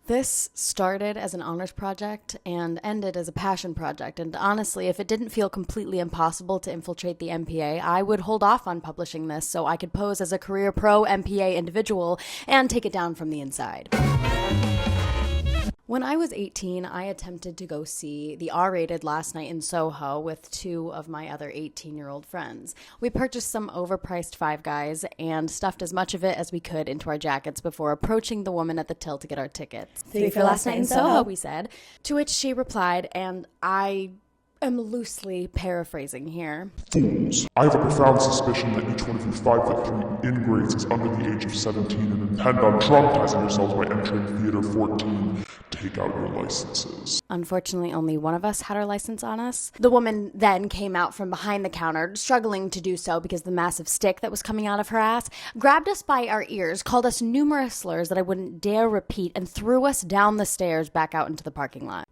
This started as an honors project and ended as a passion project. And honestly, if it didn't feel completely impossible to infiltrate the MPA, I would hold off on publishing this so I could pose as a career pro MPA individual and take it down from the inside. When I was 18, I attempted to go see the R-rated Last Night in Soho with two of my other 18-year-old friends. We purchased some overpriced Five Guys and stuffed as much of it as we could into our jackets before approaching the woman at the till to get our tickets. "Three for Last Night in Soho," we said, to which she replied, and I am loosely paraphrasing here. "Fools. I have a profound suspicion that each one of you 5'3" ingrates is under the age of 17 and intend on traumatizing yourselves by entering Theater 14. Take out your licenses." Unfortunately, only one of us had our license on us. The woman then came out from behind the counter, struggling to do so because the massive stick that was coming out of her ass, grabbed us by our ears, called us numerous slurs that I wouldn't dare repeat, and threw us down the stairs back out into the parking lot.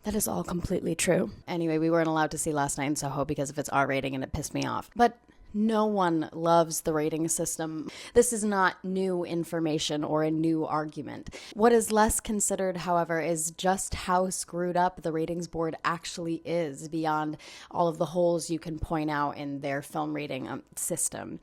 That is all completely true. Anyway, we weren't allowed to see Last Night in Soho because of its R rating, and it pissed me off. But no one loves the rating system. This is not new information or a new argument. What is less considered, however, is just how screwed up the ratings board actually is beyond all of the holes you can point out in their film rating system.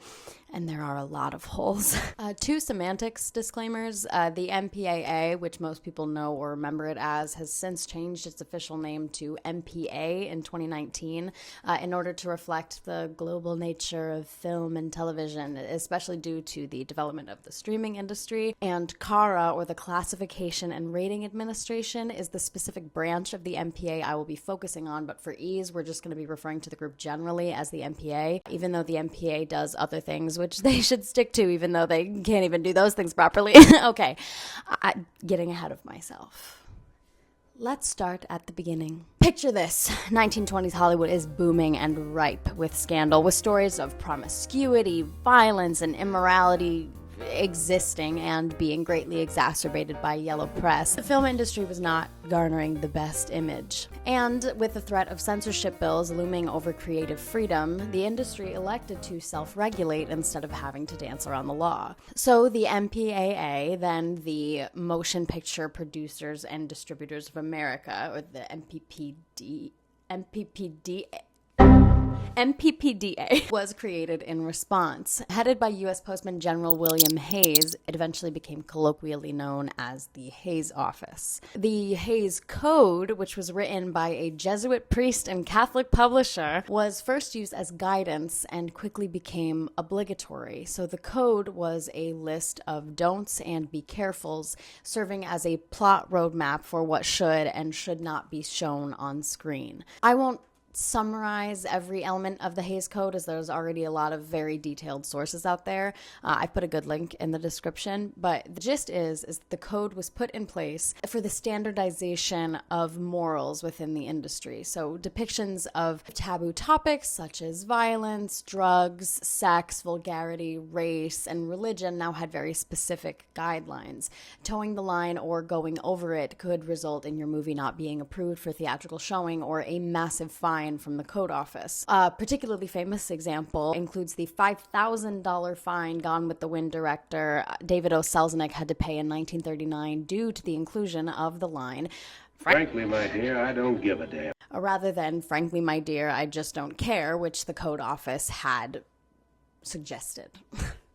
And there are a lot of holes. Two semantics disclaimers. The MPAA, which most people know or remember it as, has since changed its official name to MPA in 2019 in order to reflect the global nature of film and television, especially due to the development of the streaming industry. And CARA, or the Classification and Rating Administration, is the specific branch of the MPA I will be focusing on, but for ease, we're just going to be referring to the group generally as the MPA, even though the MPA does other things, which they should stick to, even though they can't even do those things properly. Okay, getting ahead of myself. Let's start at the beginning. Picture this. 1920s Hollywood is booming and ripe with scandal, with stories of promiscuity, violence, and immorality existing and being greatly exacerbated by yellow press. The film industry was not garnering the best image. And with the threat of censorship bills looming over creative freedom, the industry elected to self-regulate instead of having to dance around the law. So the MPAA, then the Motion Picture Producers and Distributors of America, or the MPPDA was created in response. Headed by U.S. Postman General William Hayes, it eventually became colloquially known as the Hayes Office. The Hayes Code, which was written by a Jesuit priest and Catholic publisher, was first used as guidance and quickly became obligatory. So the code was a list of don'ts and be carefuls, serving as a plot roadmap for what should and should not be shown on screen. I won't summarize every element of the Hayes Code, as there's already a lot of very detailed sources out there. I put a good link in the description, but the gist is the code was put in place for the standardization of morals within the industry. So depictions of taboo topics such as violence, drugs, sex, vulgarity, race, and religion now had very specific guidelines. Towing the line or going over it could result in your movie not being approved for theatrical showing or a massive fine from the code office. A particularly famous example includes the $5,000 fine Gone with the Wind director David O. Selznick had to pay in 1939 due to the inclusion of the line, "Frankly, my dear, I don't give a damn," rather than "Frankly, my dear, I just don't care," which the code office had suggested.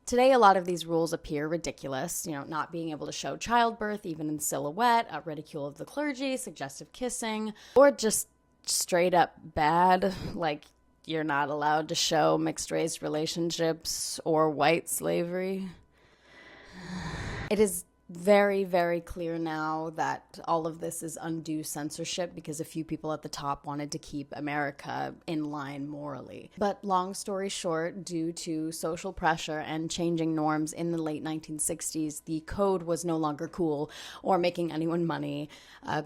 Today, a lot of these rules appear ridiculous, not being able to show childbirth, even in silhouette, ridicule of the clergy, suggestive kissing, or just straight up bad, like you're not allowed to show mixed race relationships or white slavery. It is very, very clear now that all of this is undue censorship because a few people at the top wanted to keep America in line morally. But long story short, due to social pressure and changing norms in the late 1960s, the code was no longer cool or making anyone money.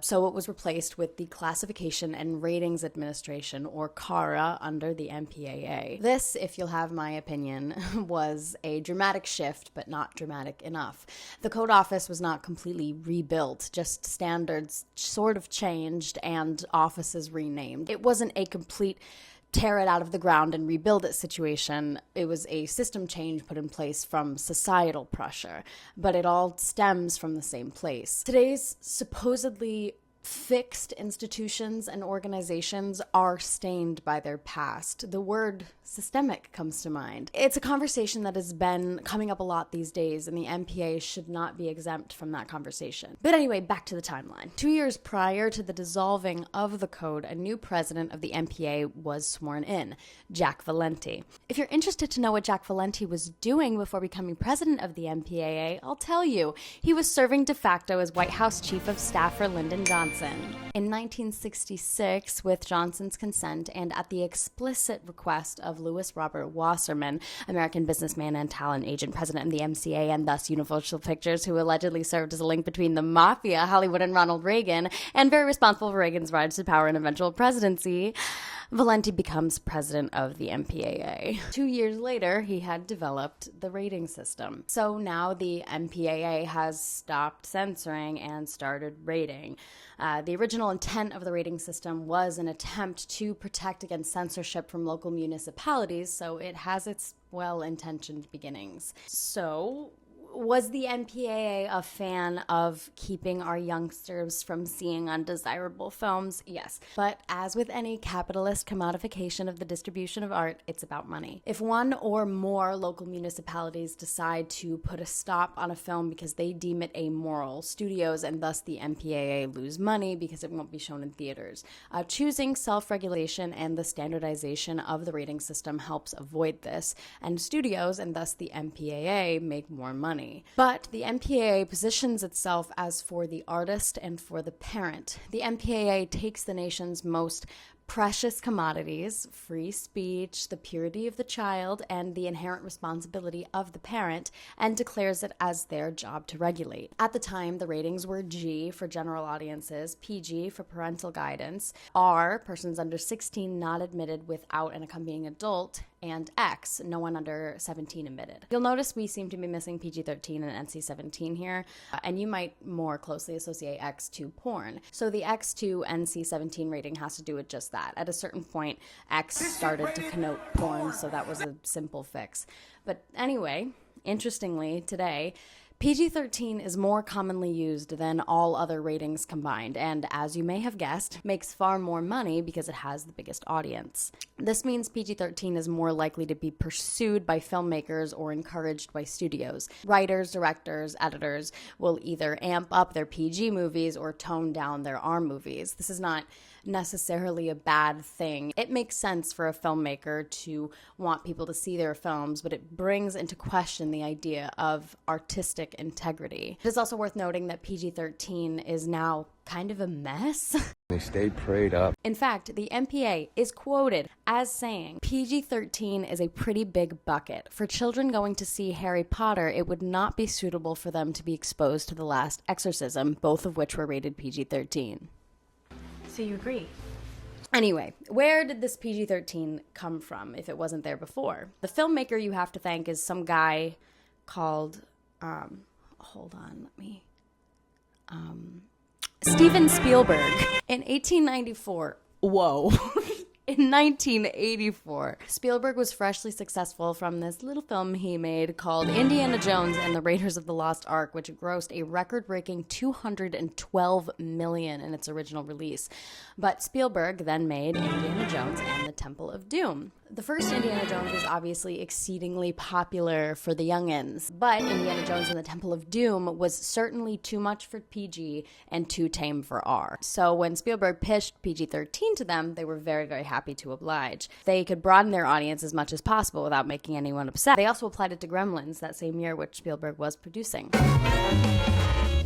So it was replaced with the Classification and Ratings Administration, or CARA, under the MPAA. This, if you'll have my opinion, was a dramatic shift, but not dramatic enough. The code office was not completely rebuilt, just standards sort of changed and offices renamed. It wasn't a complete tear it out of the ground and rebuild it situation. It was a system change put in place from societal pressure, but it all stems from the same place. Today's supposedly fixed institutions and organizations are stained by their past. The word systemic comes to mind. It's a conversation that has been coming up a lot these days, and the MPA should not be exempt from that conversation. But anyway, back to the timeline. 2 years prior to the dissolving of the code, a new president of the MPA was sworn in, Jack Valenti. If you're interested to know what Jack Valenti was doing before becoming president of the MPAA, I'll tell you. He was serving de facto as White House Chief of Staff for Lyndon Johnson. In 1966, with Johnson's consent and at the explicit request of Louis Robert Wasserman, American businessman and talent agent, president of the MCA and thus Universal Pictures, who allegedly served as a link between the mafia, Hollywood, and Ronald Reagan, and very responsible for Reagan's rise to power and eventual presidency, Valenti becomes president of the MPAA. 2 years later, he had developed the rating system. So now the MPAA has stopped censoring and started rating. The original intent of the rating system was an attempt to protect against censorship from local municipalities, so it has its well-intentioned beginnings. So, was the MPAA a fan of keeping our youngsters from seeing undesirable films? Yes. But as with any capitalist commodification of the distribution of art, it's about money. If one or more local municipalities decide to put a stop on a film because they deem it amoral, studios and thus the MPAA lose money because it won't be shown in theaters. Choosing self-regulation and the standardization of the rating system helps avoid this, and studios and thus the MPAA make more money. But the MPAA positions itself as for the artist and for the parent. The MPAA takes the nation's most precious commodities, free speech, the purity of the child, and the inherent responsibility of the parent, and declares it as their job to regulate. At the time, the ratings were G for general audiences, PG for parental guidance, R, persons under 16 not admitted without an accompanying adult, and X, no one under 17 admitted. You'll notice we seem to be missing PG-13 and NC-17 here, and you might more closely associate X to porn. So the X to NC-17 rating has to do with just that. At a certain point, X started to connote porn, so that was a simple fix. But anyway, interestingly, today, PG-13 is more commonly used than all other ratings combined, and as you may have guessed, makes far more money because it has the biggest audience. This means PG-13 is more likely to be pursued by filmmakers or encouraged by studios. Writers, directors, editors will either amp up their PG movies or tone down their R movies. This is not necessarily a bad thing. It makes sense for a filmmaker to want people to see their films, but it brings into question the idea of artistic integrity. It is also worth noting that PG-13 is now kind of a mess. They stayed prayed up. In fact, the MPA is quoted as saying, PG-13 is a pretty big bucket. For children going to see Harry Potter, it would not be suitable for them to be exposed to The Last Exorcism, both of which were rated PG-13. So you agree? Anyway, where did this PG-13 come from if it wasn't there before? The filmmaker you have to thank is some guy called, Steven Spielberg. In 1894, whoa. In 1984, Spielberg was freshly successful from this little film he made called Indiana Jones and the Raiders of the Lost Ark, which grossed a record-breaking $212 million in its original release. But Spielberg then made Indiana Jones and the Temple of Doom. The first Indiana Jones was obviously exceedingly popular for the youngins, but Indiana Jones and the Temple of Doom was certainly too much for PG and too tame for R. So when Spielberg pitched PG-13 to them, they were very, very happy to oblige. They could broaden their audience as much as possible without making anyone upset. They also applied it to Gremlins that same year, which Spielberg was producing.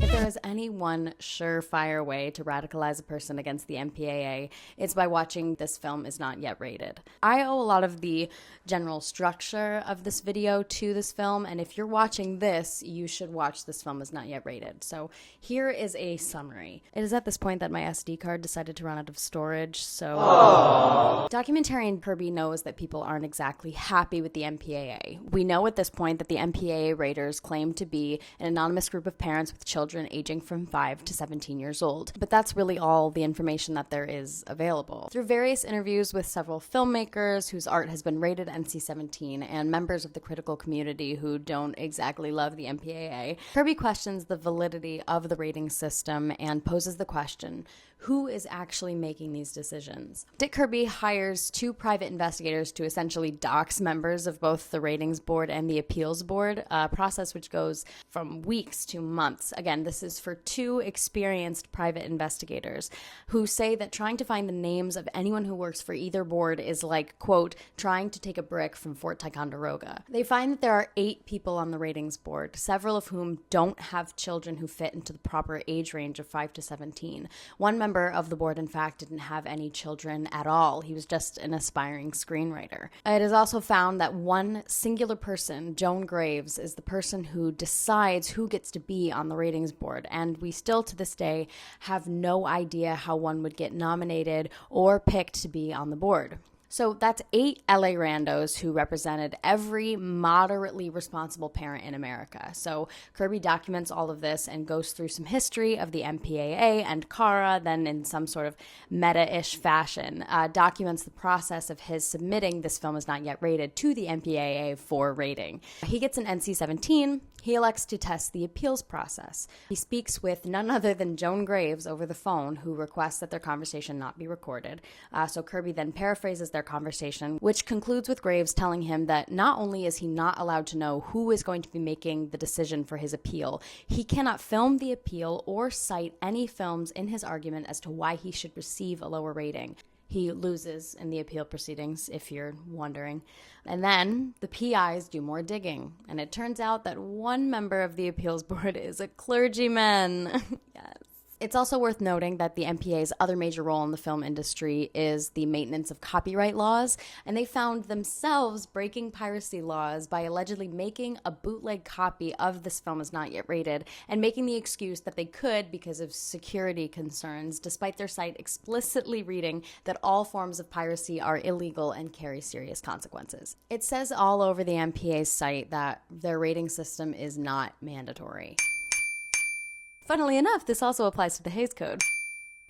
If there is any one surefire way to radicalize a person against the MPAA, it's by watching This Film Is Not Yet Rated. I owe a lot of the general structure of this video to this film, and if you're watching this, you should watch This Film Is Not Yet Rated. So here is a summary. It is at this point that my SD card decided to run out of storage, so... Aww. Documentarian Kirby knows that people aren't exactly happy with the MPAA. We know at this point that the MPAA raters claim to be an anonymous group of parents with children children aging from 5 to 17 years old. But that's really all the information that there is available. Through various interviews with several filmmakers whose art has been rated NC-17 and members of the critical community who don't exactly love the MPAA, Kirby questions the validity of the rating system and poses the question, who is actually making these decisions? Dick Kirby hires 2 private investigators to essentially dox members of both the ratings board and the appeals board, a process which goes from weeks to months. Again, this is for 2 experienced private investigators who say that trying to find the names of anyone who works for either board is like, quote, trying to take a brick from Fort Ticonderoga. They find that there are 8 people on the ratings board, several of whom don't have children who fit into the proper age range of 5 to 17. One member of the board, in fact, didn't have any children at all. He was just an aspiring screenwriter. It is also found that one singular person, Joan Graves, is the person who decides who gets to be on the ratings board, and we still to this day have no idea how one would get nominated or picked to be on the board. So that's 8 LA randos who represented every moderately responsible parent in America. So Kirby documents all of this and goes through some history of the MPAA and CARA, then in some sort of meta-ish fashion, documents the process of his submitting This Film Is Not Yet Rated to the MPAA for rating. He gets an NC-17. He elects to test the appeals process. He speaks with none other than Joan Graves over the phone, who requests that their conversation not be recorded. So Kirby then paraphrases their conversation, which concludes with Graves telling him that not only is he not allowed to know who is going to be making the decision for his appeal, he cannot film the appeal or cite any films in his argument as to why he should receive a lower rating. He loses in the appeal proceedings, if you're wondering. And then the PIs do more digging, and it turns out that one member of the appeals board is a clergyman. Yes. It's also worth noting that the MPA's other major role in the film industry is the maintenance of copyright laws, and they found themselves breaking piracy laws by allegedly making a bootleg copy of This Film Is Not Yet Rated and making the excuse that they could because of security concerns, despite their site explicitly reading that all forms of piracy are illegal and carry serious consequences. It says all over the MPA's site that their rating system is not mandatory. Funnily enough, this also applies to the Hays Code.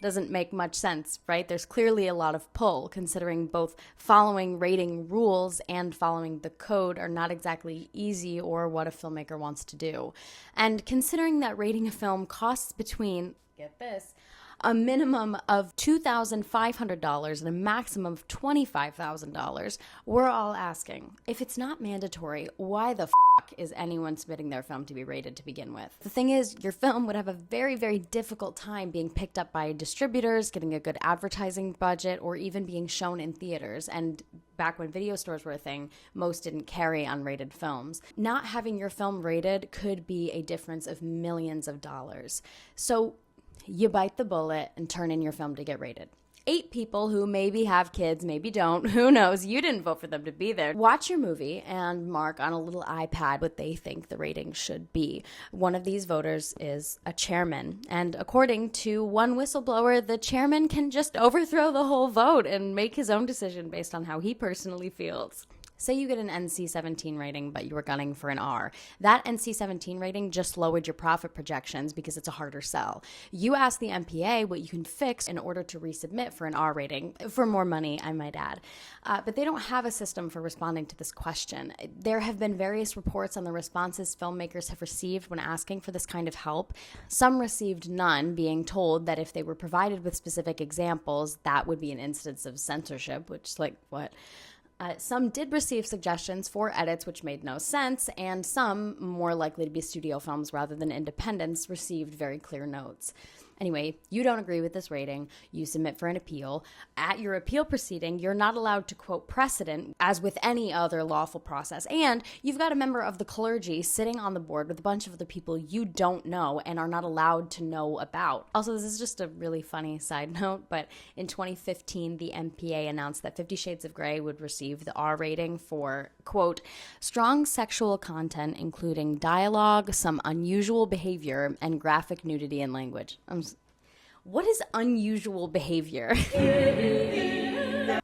Doesn't make much sense, right? There's clearly a lot of pull, considering both following rating rules and following the code are not exactly easy or what a filmmaker wants to do. And considering that rating a film costs between, get this, a minimum of $2,500 and a maximum of $25,000, we're all asking, if it's not mandatory, why the is anyone submitting their film to be rated to begin with? The thing is, your film would have a very, very difficult time being picked up by distributors, getting a good advertising budget, or even being shown in theaters. And back when video stores were a thing, most didn't carry unrated films. Not having your film rated could be a difference of millions of dollars. So you bite the bullet and turn in your film to get rated. 8 people who maybe have kids, maybe don't, who knows, you didn't vote for them to be there. Watch your movie and mark on a little iPad what they think the rating should be. One of these voters is a chairman, and according to one whistleblower, the chairman can just overthrow the whole vote and make his own decision based on how he personally feels. Say you get an NC-17 rating, but you were gunning for an R. That NC-17 rating just lowered your profit projections because it's a harder sell. You ask the MPA what you can fix in order to resubmit for an R rating, for more money, I might add. But they don't have a system for responding to this question. There have been various reports on the responses filmmakers have received when asking for this kind of help. Some received none, being told that if they were provided with specific examples, that would be an instance of censorship, which, like, what? Some did receive suggestions for edits which made no sense, and some, more likely to be studio films rather than independents, received very clear notes. Anyway, you don't agree with this rating, you submit for an appeal. At your appeal proceeding, you're not allowed to quote precedent, as with any other lawful process, and you've got a member of the clergy sitting on the board with a bunch of other people you don't know and are not allowed to know about. Also, this is just a really funny side note, but in 2015, the MPA announced that 50 Shades of Grey would receive the R rating for, quote, strong sexual content including dialogue, some unusual behavior, and graphic nudity and language. What is unusual behavior?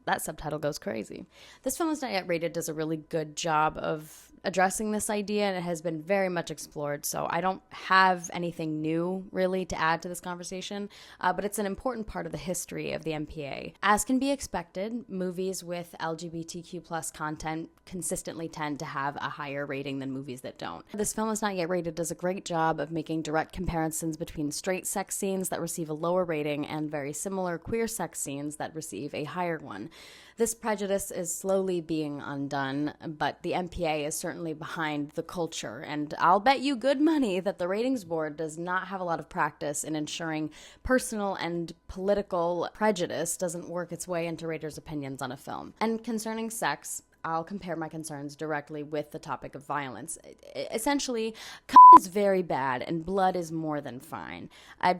That subtitle goes crazy. This Film Is Not Yet Rated does a really good job of addressing this idea, and it has been very much explored, so I don't have anything new really to add to this conversation, but it's an important part of the history of the MPA. As can be expected, movies with LGBTQ plus content consistently tend to have a higher rating than movies that don't. This Film Is Not Yet Rated does a great job of making direct comparisons between straight sex scenes that receive a lower rating and very similar queer sex scenes that receive a higher one. This prejudice is slowly being undone, but the MPA is certainly behind the culture, and I'll bet you good money that the ratings board does not have a lot of practice in ensuring personal and political prejudice doesn't work its way into raters' opinions on a film. And concerning sex, I'll compare my concerns directly with the topic of violence. Essentially, is very bad and blood is more than fine.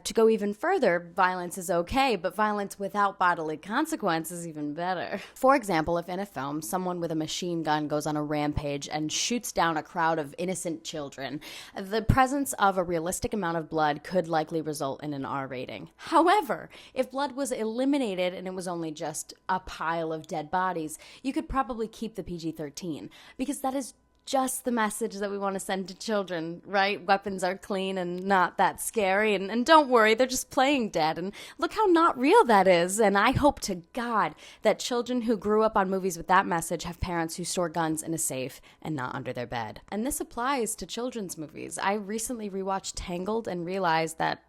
To go even further, violence is okay, but violence without bodily consequence is even better. For example, if in a film someone with a machine gun goes on a rampage and shoots down a crowd of innocent children, the presence of a realistic amount of blood could likely result in an R rating. However, if blood was eliminated and it was only just a pile of dead bodies, you could probably keep the PG-13, because that is just the message that we want to send to children, right? Weapons are clean and not that scary, and don't worry, they're just playing dead, and look how not real that is. And I hope to God that children who grew up on movies with that message have parents who store guns in a safe and not under their bed. And this applies to children's movies. I recently rewatched Tangled and realized that,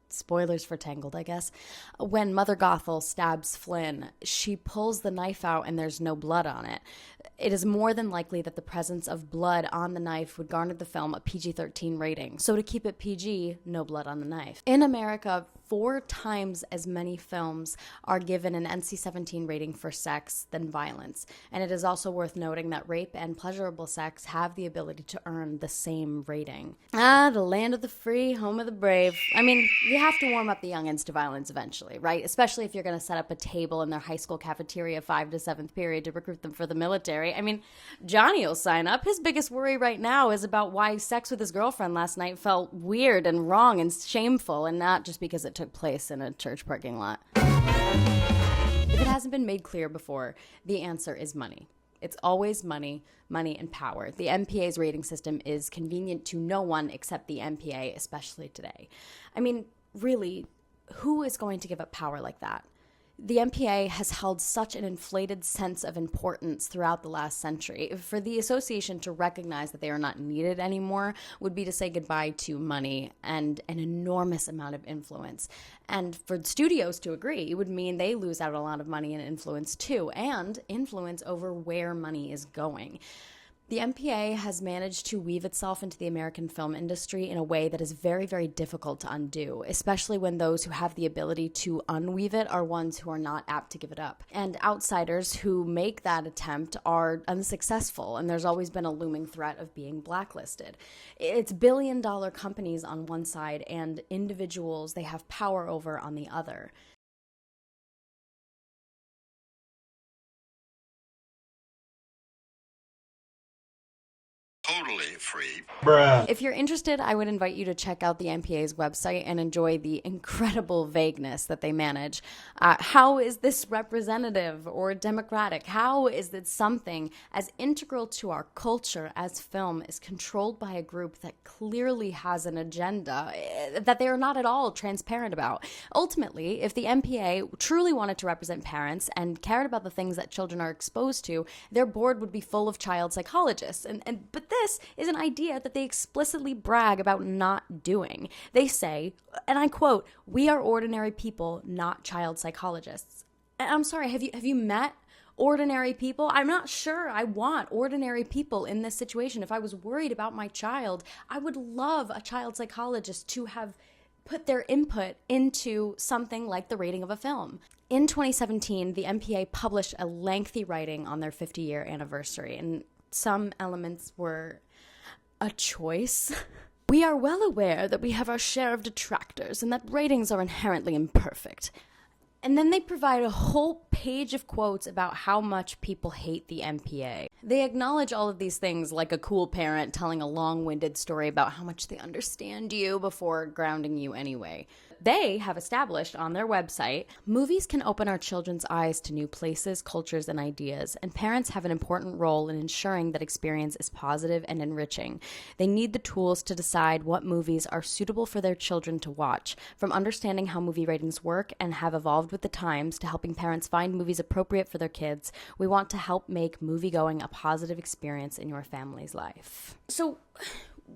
spoilers for Tangled, I guess, when Mother Gothel stabs Flynn, she pulls the knife out and there's no blood on it. It is more than likely that the presence of blood on the knife would garner the film a PG-13 rating. So to keep it PG, no blood on the knife. In America, 4 times as many films are given an NC-17 rating for sex than violence. And it is also worth noting that rape and pleasurable sex have the ability to earn the same rating. Ah, the land of the free, home of the brave. I mean, you have to warm up the youngins to violence eventually, right? Especially if you're going to set up a table in their high school cafeteria 5 to 7th period to recruit them for the military. I mean, Johnny will sign up. His biggest worry right now is about why sex with his girlfriend last night felt weird and wrong and shameful, and not just because it took place in a church parking lot. If it hasn't been made clear before, the answer is money. It's always money, money and power. The MPA's rating system is convenient to no one except the MPA, especially today. I mean, really, who is going to give up power like that? The MPA has held such an inflated sense of importance throughout the last century. For the association to recognize that they are not needed anymore would be to say goodbye to money and an enormous amount of influence. And for studios to agree, it would mean they lose out a lot of money and influence too, and influence over where money is going. The MPA has managed to weave itself into the American film industry in a way that is very, very difficult to undo, especially when those who have the ability to unweave it are ones who are not apt to give it up. And outsiders who make that attempt are unsuccessful, and there's always been a looming threat of being blacklisted. It's billion-dollar companies on one side and individuals they have power over on the other. Totally free. Bruh. If you're interested, I would invite you to check out the MPA's website and enjoy the incredible vagueness that they manage. How is this representative or democratic? How is it something as integral to our culture as film is controlled by a group that clearly has an agenda that they are not at all transparent about? Ultimately, if the MPA truly wanted to represent parents and cared about the things that children are exposed to, their board would be full of child psychologists. But this is an idea that they explicitly brag about not doing. They say, and I quote, "We are ordinary people, not child psychologists." And I'm sorry, have you met ordinary people? I'm not sure I want ordinary people in this situation. If I was worried about my child, I would love a child psychologist to have put their input into something like the rating of a film. In 2017, the MPA published a lengthy writing on their 50-year anniversary, and some elements were a choice. "We are well aware that we have our share of detractors and that ratings are inherently imperfect." And then they provide a whole page of quotes about how much people hate the MPA. They acknowledge all of these things like a cool parent telling a long-winded story about how much they understand you before grounding you anyway. But they have established on their website, movies can open our children's eyes to new places, cultures, and ideas, and parents have an important role in ensuring that experience is positive and enriching. They need the tools to decide what movies are suitable for their children to watch, from understanding how movie ratings work and have evolved with the times to helping parents find movies appropriate for their kids. We want to help make moviegoing a positive experience in your family's life. So,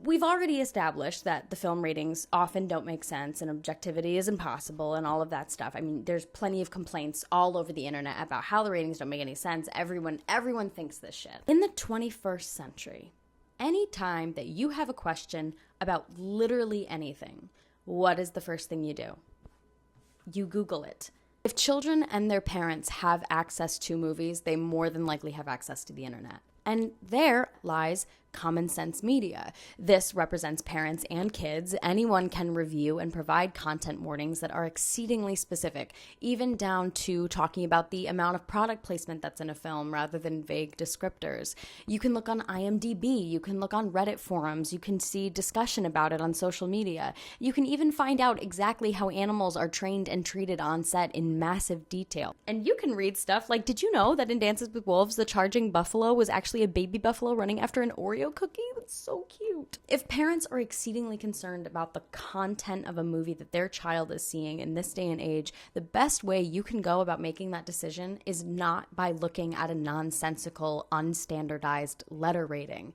we've already established that the film ratings often don't make sense and objectivity is impossible and all of that stuff. I mean, there's plenty of complaints all over the internet about how the ratings don't make any sense. Everyone thinks this shit. In the 21st century, any time that you have a question about literally anything, what is the first thing you do? You Google it. If children and their parents have access to movies, they more than likely have access to the internet. And there lies Common Sense Media. This represents parents and kids. Anyone can review and provide content warnings that are exceedingly specific, even down to talking about the amount of product placement that's in a film rather than vague descriptors. You can look on IMDb, you can look on Reddit forums, you can see discussion about it on social media. You can even find out exactly how animals are trained and treated on set in massive detail. And you can read stuff like, did you know that in Dances with Wolves, the charging buffalo was actually a baby buffalo running after an Oreo cookie? That's so cute. If parents are exceedingly concerned about the content of a movie that their child is seeing in this day and age, the best way you can go about making that decision is not by looking at a nonsensical, unstandardized letter rating.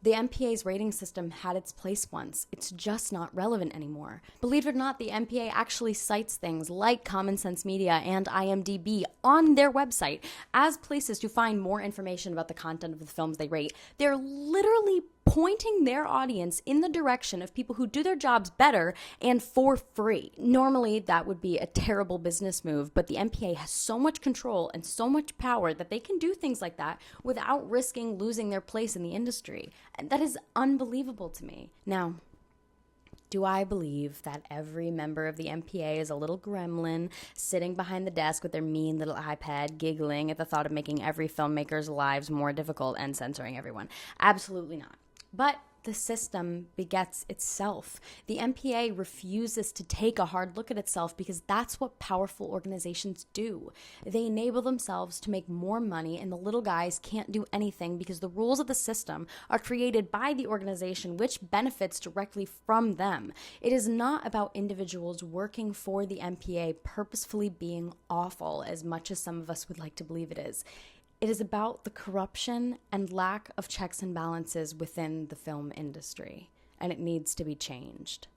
The MPA's rating system had its place once. It's just not relevant anymore. Believe it or not, the MPA actually cites things like Common Sense Media and IMDb on their website as places to find more information about the content of the films they rate. They're literally pointing their audience in the direction of people who do their jobs better and for free. Normally, that would be a terrible business move, but the MPA has so much control and so much power that they can do things like that without risking losing their place in the industry. And that is unbelievable to me. Now, do I believe that every member of the MPA is a little gremlin sitting behind the desk with their mean little iPad giggling at the thought of making every filmmaker's lives more difficult and censoring everyone? Absolutely not. But the system begets itself. The MPA refuses to take a hard look at itself because that's what powerful organizations do. They enable themselves to make more money, and the little guys can't do anything because the rules of the system are created by the organization, which benefits directly from them. It is not about individuals working for the MPA purposefully being awful, as much as some of us would like to believe it is. It is about the corruption and lack of checks and balances within the film industry, and it needs to be changed.